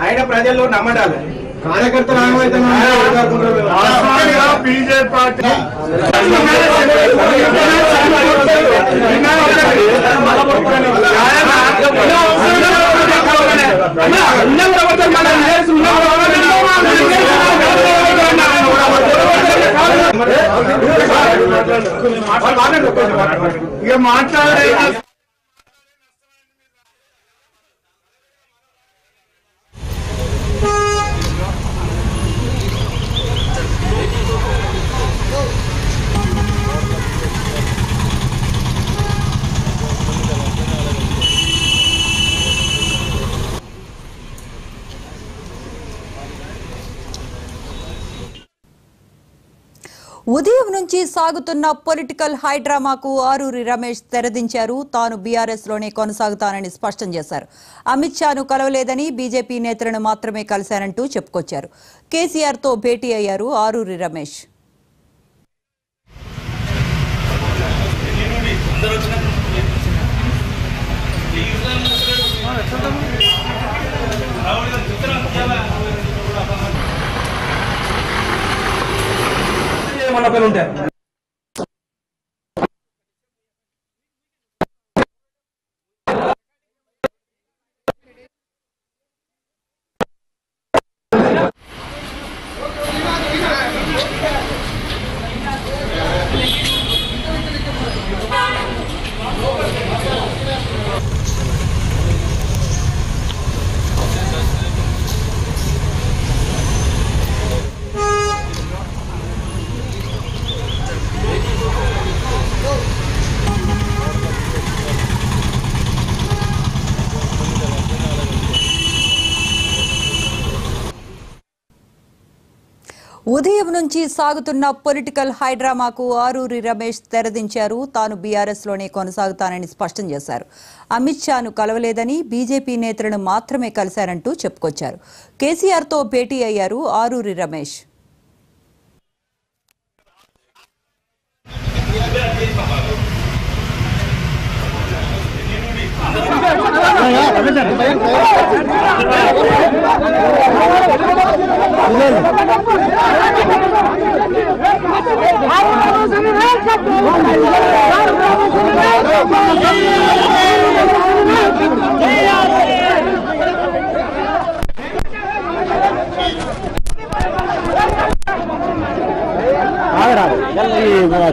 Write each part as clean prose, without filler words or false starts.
ఆయన ప్రజల్లో నమ్మడాలి కార్యకర్తలు బీజేపీ పార్టీ ఇక మాట్లాడే ఉదయం నుంచి సాగుతున్న పొలిటికల్ హైడ్రామాకు ఆరూరి రమేష్ తెరదించారు. తాను బీఆర్ఎస్ లోనే కొనసాగుతానని స్పష్టం చేశారు. అమిత్ షాను కలవలేదని బీజేపీ నేతలను మాత్రమే కలిశారంటూ చెప్పుకొచ్చారు. కేసీఆర్ తో భేటీ అయ్యారు ఆరూరి రమేష్. ఉదయం నుంచి సాగుతున్న పొలిటికల్ హైడ్రామాకు ఆరూరి రమేష్ తెరదించారు. తాను బీఆర్ఎస్ లోనే కొనసాగుతానని స్పష్టం చేశారు. అమిత్ షాను కలవలేదని బీజేపీ నేతలను మాత్రమే కలిశారంటూ చెప్పుకొచ్చారు. కేసీఆర్ తో భేటీ అయ్యారు ఆరూరి రమేష్.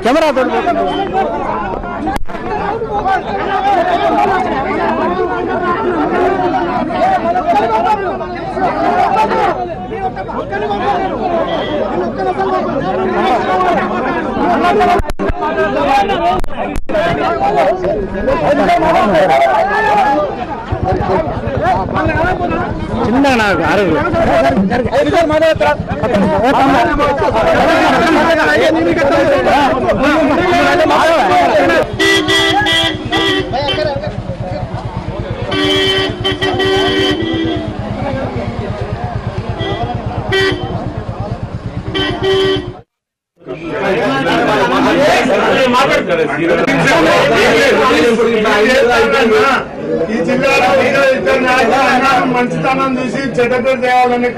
కెమెరా చిన్న ఈ జిల్లాలో ఇద్దరు నాయకులు మంచితనం చూసి చెడ్డ చేయాలని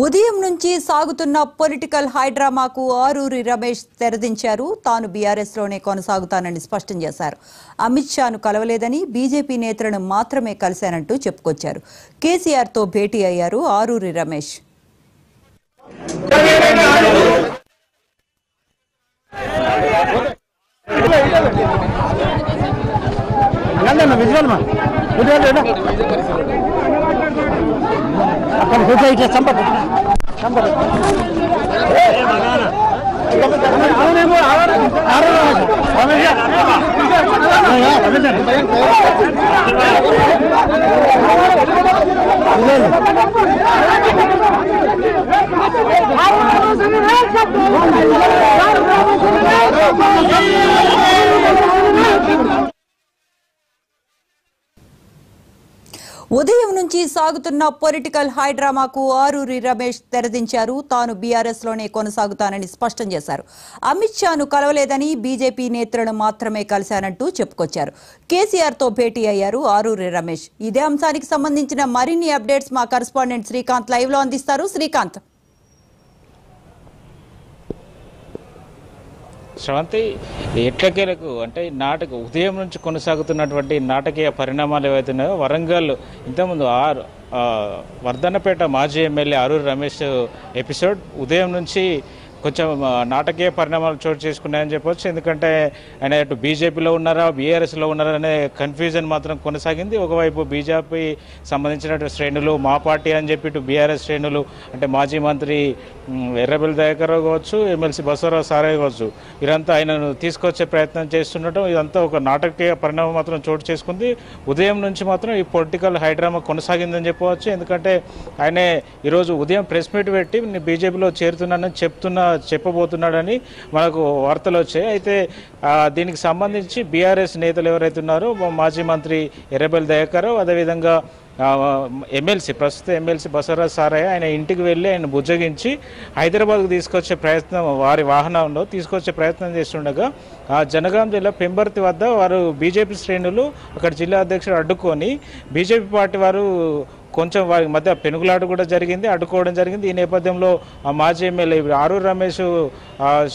ఉదయం నుంచి సాగుతున్న పొలిటికల్ హైడ్రామాకు ఆరూరి రమేష్ తెరదించారు. తాను బీఆర్ఎస్ లోనే కొనసాగుతానని స్పష్టం చేశారు. అమిత్ షాను కలవలేదని బీజేపీ నేతలను మాత్రమే కలిశారంటూ చెప్పుకొచ్చారు. కేసీఆర్ తో భేటీ అయ్యారు ఆరూరి రమేష్. అక్కడ సంపద ఉదయం నుంచి సాగుతున్న పొలిటికల్ హైడ్రామాకు ఆరూరి రమేష్ తెరదించారు. తాను బీఆర్ఎస్ లోనే కొనసాగుతానని స్పష్టం చేశారు. అమిత్ షాను కలవలేదని బీజేపీ నేతలను మాత్రమే కలిశానంటూ చెప్పుకొచ్చారు. కేసీఆర్ తో భేటీ అయ్యారు ఆరూరి రమేష్. ఇదే అంశానికి సంబంధించిన మరిన్ని అప్డేట్స్ మా కరెస్పాండెంట్ శ్రీకాంత్ లైవ్ లో అందిస్తారు. శ్రీకాంత్, శ్రవంతి, ఎట్లకేలకు అంటే ఉదయం నుంచి కొనసాగుతున్నటువంటి నాటకీయ పరిణామాలు ఏవైతున్నాయో వరంగల్ ఇంతకుముందు వర్ధన్నపేట మాజీ ఎమ్మెల్యే ఆరూరి రమేష్ ఎపిసోడ్ ఉదయం నుంచి కొంచెం నాటకీయ పరిణామాలు చోటు చేసుకున్నాయని చెప్పొచ్చు. ఎందుకంటే ఆయన అటు బీజేపీలో ఉన్నారా బీఆర్ఎస్లో ఉన్నారా అనే కన్ఫ్యూజన్ మాత్రం కొనసాగింది. ఒకవైపు బీజేపీ సంబంధించినటువంటి శ్రేణులు, మా పార్టీ అని చెప్పి ఇటు బీఆర్ఎస్ శ్రేణులు అంటే మాజీ మంత్రి ఎర్రబెల్లి దయాకర్ రావు కావచ్చు, ఎమ్మెల్సీ బసవరాజు సారయ్య కావచ్చు, వీరంతా ఆయనను తీసుకొచ్చే ప్రయత్నం చేస్తుండటం ఇదంతా ఒక నాటకీయ పరిణామం మాత్రం చోటు చేసుకుంది. ఉదయం నుంచి మాత్రం ఈ పొలిటికల్ హైడ్రామా కొనసాగిందని చెప్పవచ్చు. ఎందుకంటే ఆయనే ఈరోజు ఉదయం ప్రెస్ మీట్ పెట్టి నేను బీజేపీలో చేరుతున్నానని చెప్పబోతున్నాడని మనకు వార్తలు వచ్చాయి. అయితే దీనికి సంబంధించి బీఆర్ఎస్ నేతలు ఎవరైతే ఉన్నారో మాజీ మంత్రి ఎర్రబెల్లి దయాకర్, అదేవిధంగా ప్రస్తుత ఎమ్మెల్సీ బసవరాజు సారయ్య ఆయన ఇంటికి వెళ్ళి ఆయన బుజ్జగించి హైదరాబాద్కు తీసుకొచ్చే ప్రయత్నం, వారి వాహనంలో తీసుకొచ్చే ప్రయత్నం చేస్తుండగా జనగాం జిల్లా పెంబర్తి వద్ద వారు బీజేపీ శ్రేణులు అక్కడ జిల్లా అధ్యక్షుడు అడ్డుకొని బీజేపీ పార్టీ వారు కొంచెం వారి మధ్య పెనుగులాట కూడా జరిగింది, అడ్డుకోవడం జరిగింది. ఈ నేపథ్యంలో మాజీ ఎమ్మెల్యే ఆరూరి రమేష్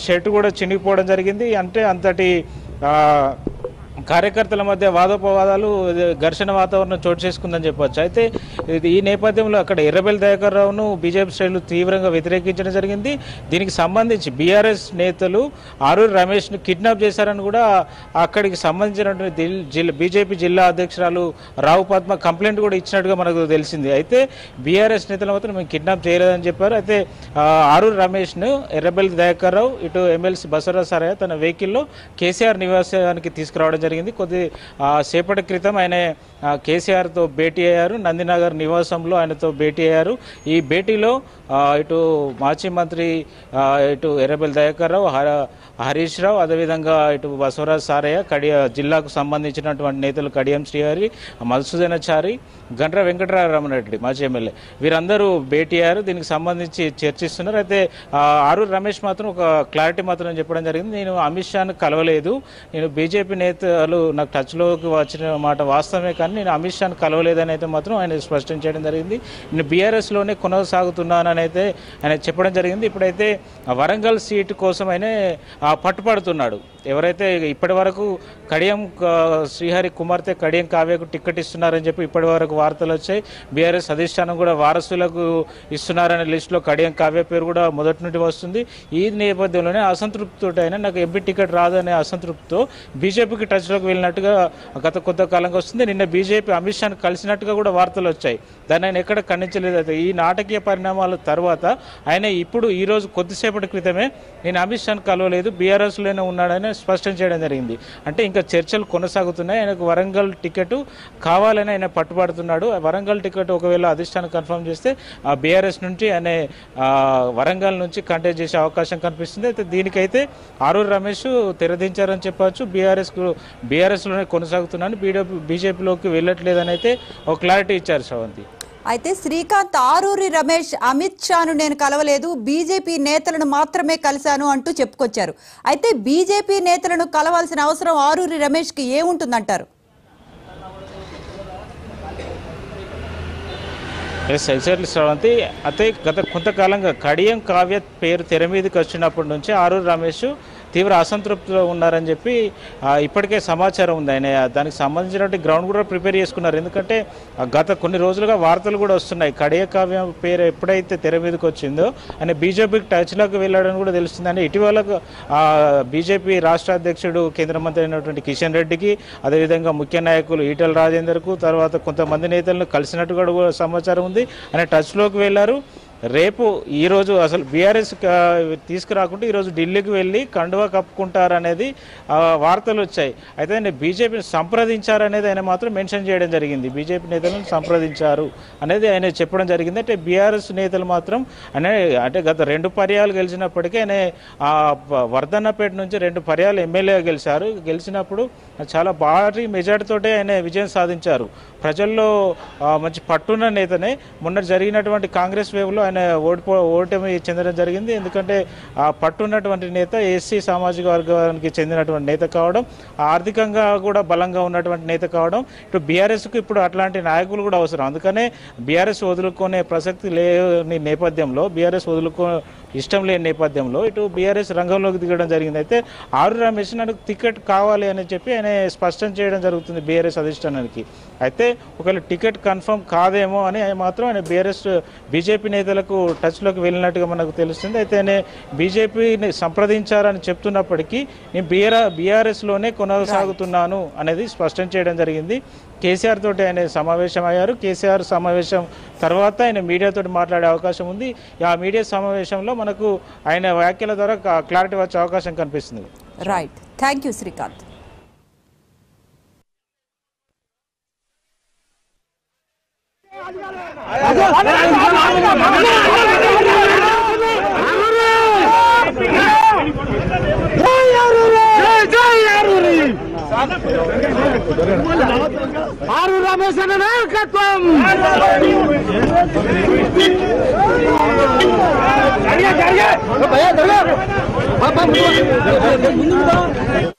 షర్ట్ కూడా చినిగిపోవడం జరిగింది. అంటే అంతటి కార్యకర్తల మధ్య వాదోపవాదాలు, ఘర్షణ వాతావరణం చోటు చేసుకుందని చెప్పవచ్చు. అయితే ఈ నేపథ్యంలో అక్కడ ఎర్రబెల్లి దయాకర్ రావును బీజేపీ శ్రేణులు తీవ్రంగా వ్యతిరేకించడం జరిగింది. దీనికి సంబంధించి బీఆర్ఎస్ నేతలు ఆరూరి రమేష్ను కిడ్నాప్ చేశారని కూడా అక్కడికి సంబంధించినటువంటి బీజేపీ జిల్లా అధ్యక్షురాలు రావు పద్మ కంప్లైంట్ కూడా ఇచ్చినట్టుగా మనకు తెలిసింది. అయితే బీఆర్ఎస్ నేతలు మాత్రం మేము కిడ్నాప్ చేయలేదని చెప్పారు. అయితే ఆరూరి రమేష్ను ఎర్రబెల్లి దయాకర్ రావు ఇటు ఎమ్మెల్సీ బసవరాజు సారయ్య తన వెహికల్లో కేసీఆర్ నివాసానికి తీసుకురావడం జరిగింది. కొద్ది సేపటి క్రితం ఆయన కేసీఆర్తో భేటీ అయ్యారు. నందినగర్ నివాసంలో ఆయనతో భేటీ అయ్యారు. ఈ భేటీలో ఇటు మాజీ మంత్రి ఇటు ఎర్రబెల్లి దయాకర్ రావు, హరీష్ రావు, అదేవిధంగా ఇటు బసవరాజు సారయ్య, జిల్లాకు సంబంధించినటువంటి నేతలు కడియం శ్రీహరి, మధుసూదనాచారి, గండ్ర వెంకటరామరెడ్డి మాజీ ఎమ్మెల్యే, వీరందరూ భేటీ అయ్యారు. దీనికి సంబంధించి చర్చిస్తున్నారు. అయితే ఆరూరి రమేష్ మాత్రం ఒక క్లారిటీ మాత్రం చెప్పడం జరిగింది. నేను అమిత్ షాను కలవలేదు, నేను బీజేపీ నేతలు నాకు టచ్లోకి వచ్చిన మాట వాస్తవమే, కానీ నేను అమిత్ షాను కలవలేదని అయితే మాత్రం ఆయన స్పష్టం చేయడం జరిగింది. నేను బీఆర్ఎస్లోనే కొనసాగుతున్నానని అయితే ఆయన చెప్పడం జరిగింది. ఇప్పుడైతే వరంగల్ సీటు కోసం ఆయన పట్టుపడుతున్నాడు. ఎవరైతే ఇప్పటి వరకు కడియం శ్రీహరి కుమార్తె కడియం కావ్యకు టికెట్ ఇస్తున్నారని చెప్పి ఇప్పటి వరకు వార్తలు వచ్చాయి. బీఆర్ఎస్ అధిష్టానం కూడా వారసులకు ఇస్తున్నారనే లిస్టులో కడియం కావ్య పేరు కూడా మొదటి నుండి వస్తుంది. ఈ నేపథ్యంలోనే అసంతృప్తితో అయినా నాకు ఎంపీ టికెట్ రాదనే అసంతృప్తితో బీజేపీకి టచ్లోకి వెళ్ళినట్టుగా గత కొంతకాలంగా వస్తుంది. నిన్న బీజేపీ అమిత్ షాను కలిసినట్టుగా కూడా వార్తలు వచ్చాయి. దాన్ని ఆయన ఎక్కడ ఖండించలేదు. అయితే ఈ నాటకీయ పరిణామాల తర్వాత ఆయన ఇప్పుడు ఈరోజు కొద్దిసేపటి క్రితమే నేను అమిత్ షాను కలవలేదు, బీఆర్ఎస్లోనే ఉన్నాడని స్పష్టం చేయడం జరిగింది. అంటే ఇంకా చర్చలు కొనసాగుతున్నాయి. ఆయనకు వరంగల్ టికెట్ కావాలని ఆయన పట్టుబడుతున్నాడు. వరంగల్ టికెట్ ఒకవేళ అధిష్టానం కన్ఫర్మ్ చేస్తే బీఆర్ఎస్ నుంచి ఆయన వరంగల్ నుంచి కంటెస్ట్ చేసే అవకాశం కనిపిస్తుంది. అయితే దీనికైతే ఆరూరి రమేష్ తెరదించారని చెప్పవచ్చు. బీఆర్ఎస్లోనే కొనసాగుతున్నాను, బీజేపీలోకి వెళ్ళట్లేదని అయితే ఒక క్లారిటీ ఇచ్చారు శ్రవంతి. అయితే శ్రీకాంత్, ఆరూరి రమేష్ అమిత్ షాను నేను కలవలేదు, బీజేపీ నేతలను మాత్రమే కలిశాను అంటూ చెప్పుకొచ్చారు. అయితే బీజేపీ నేతలను కలవాల్సిన అవసరం ఆరూరి రమేష్కి ఏముంటుందంటారు? ఎగ్జాక్ట్లీ శ్రవంతి. అయితే గత కొంతకాలంగా కడియం కావ్య పేరు తెర మీదకి వచ్చినప్పటి నుంచి ఆరూరి రమేష్ తీవ్ర అసంతృప్తిలో ఉన్నారని చెప్పి ఇప్పటికే సమాచారం ఉంది. ఆయన దానికి సంబంధించినటువంటి గ్రౌండ్ కూడా ప్రిపేర్ చేసుకున్నారు. ఎందుకంటే గత కొన్ని రోజులుగా వార్తలు కూడా వస్తున్నాయి. కడియ కావ్యం పేరు ఎప్పుడైతే తెర మీదకి వచ్చిందో ఆయన బీజేపీకి టచ్లోకి వెళ్ళాడని కూడా తెలుస్తుందని ఇటీవల బీజేపీ రాష్ట్ర అధ్యక్షుడు కేంద్ర మంత్రి అయినటువంటి కిషన్ రెడ్డికి, అదేవిధంగా ముఖ్య నాయకులు ఈటెల రాజేందర్కు, తర్వాత కొంతమంది నేతలను కలిసినట్టు కూడా సమాచారం ఉంది. ఆయన టచ్లోకి వెళ్ళారు. రేపు ఈరోజు అసలు బీఆర్ఎస్ తీసుకురాకుండా ఈరోజు ఢిల్లీకి వెళ్ళి కండువా కప్పుకుంటారనేది వార్తలు వచ్చాయి. అయితే ఆయన బీజేపీని సంప్రదించారనేది ఆయన మాత్రం మెన్షన్ చేయడం జరిగింది. బీజేపీ నేతలను సంప్రదించారు అనేది ఆయన చెప్పడం జరిగింది. అంటే బీఆర్ఎస్ నేతలు మాత్రం అంటే గత 2 పర్యాలు గెలిచినప్పటికీ ఆయన వర్ధన్నపేట నుంచి 2 పర్యాలు ఎమ్మెల్యేగా గెలిచినప్పుడు చాలా భారీ మెజార్టీతోటే ఆయన విజయం సాధించారు. ప్రజల్లో మంచి పట్టున్న నేతనే. మొన్న జరిగినటువంటి కాంగ్రెస్ వేవ్లో ఆయన ఓటమి చెందడం జరిగింది. ఎందుకంటే ఆ పట్టున్నటువంటి నేత ఎస్సీ సామాజిక వర్గానికి చెందినటువంటి నేత కావడం, ఆర్థికంగా కూడా బలంగా ఉన్నటువంటి నేత కావడం. ఇప్పుడు బీఆర్ఎస్కు ఇప్పుడు అట్లాంటి నాయకులు కూడా అవసరం. అందుకనే బీఆర్ఎస్ వదులుకునే ప్రసక్తి లేని నేపథ్యంలో, బీఆర్ఎస్ ఇష్టం లేని నేపథ్యంలో ఇటు బీఆర్ఎస్ రంగంలోకి దిగడం జరిగింది. అయితే ఆరు రమేష్ నాకు టికెట్ కావాలి అని చెప్పి ఆయన స్పష్టం చేయడం జరుగుతుంది బీఆర్ఎస్ అధిష్టానానికి. అయితే ఒకవేళ టికెట్ కన్ఫర్మ్ కాదేమో అని మాత్రం ఆయన బీజేపీ నేతలకు టచ్లోకి వెళ్ళినట్టుగా మనకు తెలుస్తుంది. అయితే ఆయన బీజేపీని సంప్రదించారని చెప్తున్నప్పటికీ నేను బీఆర్ఎస్లోనే కొనసాగుతున్నాను అనేది స్పష్టం చేయడం జరిగింది. కేసీఆర్ తోటి ఆయన సమావేశం అయ్యారు. కేసీఆర్ సమావేశం తర్వాత ఆయన మీడియాతో మాట్లాడే అవకాశం ఉంది. ఆ మీడియా సమావేశంలో మనకు ఆయన వ్యాఖ్యల ద్వారా క్లారిటీ వచ్చే అవకాశం కనిపిస్తుంది. Right, thank you Srikanth. ఆరు రమేష్ అన్న నాయకత్వం. జరిగే